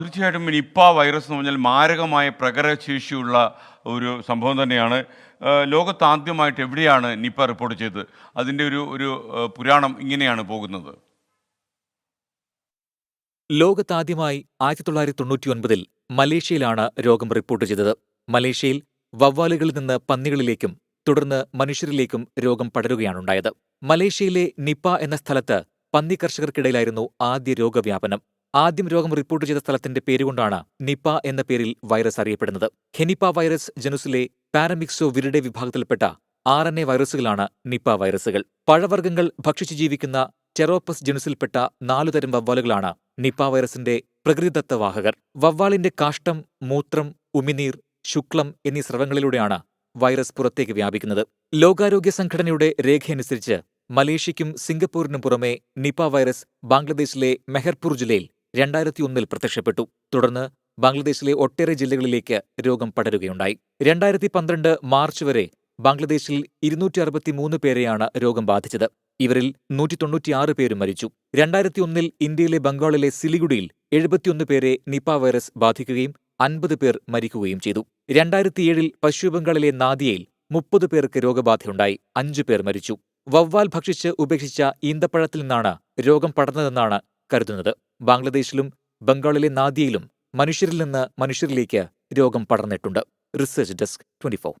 തീർച്ചയായിട്ടും Nipah virus എന്ന് പറഞ്ഞാൽ മാരകമായ പ്രകരശേഷിയുള്ള ഒരു സംഭവം തന്നെയാണ്. ലോകത്താദ്യമായിട്ട് എവിടെയാണ് നിപ്പ റിപ്പോർട്ട് ചെയ്തത്? അതിൻ്റെ ഒരു പുരാണം ഇങ്ങനെയാണ് പോകുന്നത്. ലോകത്താദ്യമായി 1999-ൽ മലേഷ്യയിലാണ് രോഗം റിപ്പോർട്ട് ചെയ്തത്. മലേഷ്യയിൽ വവ്വാലുകളിൽ നിന്ന് പന്നികളിലേക്കും തുടർന്ന് മനുഷ്യരിലേക്കും രോഗം പടരുകയാണുണ്ടായത്. മലേഷ്യയിലെ നിപ എന്ന സ്ഥലത്ത് പന്നി കർഷകർക്കിടയിലായിരുന്നു ആദ്യ രോഗവ്യാപനം. ആദ്യം രോഗം റിപ്പോർട്ട് ചെയ്ത സ്ഥലത്തിന്റെ പേരുകൊണ്ടാണ് നിപ എന്ന പേരിൽ വൈറസ് അറിയപ്പെടുന്നത്. ഹെനിപ വൈറസ് ജനുസിലെ പാരമിക്സോ വിരിഡെ വിഭാഗത്തിൽപ്പെട്ട RNA വൈറസുകളാണ് നിപ വൈറസുകൾ. പഴവർഗ്ഗങ്ങൾ ഭക്ഷിച്ചു ജീവിക്കുന്ന ടെറോപ്പസ് ജനുസിൽപ്പെട്ട 4 തരം വവ്വാലുകളാണ് നിപ വൈറസിന്റെ പ്രകൃതിദത്ത വാഹകർ. വവ്വാലിന്റെ കാഷ്ടം, മൂത്രം, ഉമിനീർ, ശുക്ലം എന്നീ സ്രവങ്ങളിലൂടെയാണ് വൈറസ് പുറത്തേക്ക് വ്യാപിക്കുന്നത്. ലോകാരോഗ്യ സംഘടനയുടെ രേഖയനുസരിച്ച് മലേഷ്യയ്ക്കും സിംഗപ്പൂരിനും പുറമെ നിപ വൈറസ് ബംഗ്ലാദേശിലെ മെഹർപൂർ ജില്ലയിൽ 2001-ൽ പ്രത്യക്ഷപ്പെട്ടു. തുടർന്ന് ബംഗ്ലാദേശിലെ ഒട്ടേറെ ജില്ലകളിലേക്ക് രോഗം പടരുകയുണ്ടായി. 2012 മാർച്ച് വരെ ബംഗ്ലാദേശിൽ 263 പേരെയാണ് രോഗം ബാധിച്ചത്. ഇവരിൽ 196 പേരും മരിച്ചു. 2001-ൽ ഇന്ത്യയിലെ ബംഗാളിലെ സിലിഗുഡിയിൽ 71 പേരെ നിപ വൈറസ് ബാധിക്കുകയും 50 പേർ മരിക്കുകയും ചെയ്തു. 2007-ൽ പശ്ചിമബംഗാളിലെ നാദിയയിൽ 30 പേർക്ക് രോഗബാധയുണ്ടായി, 5 പേർ മരിച്ചു. വവ്വാൽ ഭക്ഷിച്ച് ഉപേക്ഷിച്ച ഈന്തപ്പഴത്തിൽ നിന്നാണ് രോഗം പടർന്നതെന്നാണ് കരുതുന്നത്. ബംഗ്ലാദേശിലും ബംഗാളിലെ നാദിയയിലും മനുഷ്യരിൽ നിന്ന് മനുഷ്യരിലേക്ക് രോഗം പടർന്നിട്ടുണ്ട്. Research desk 24.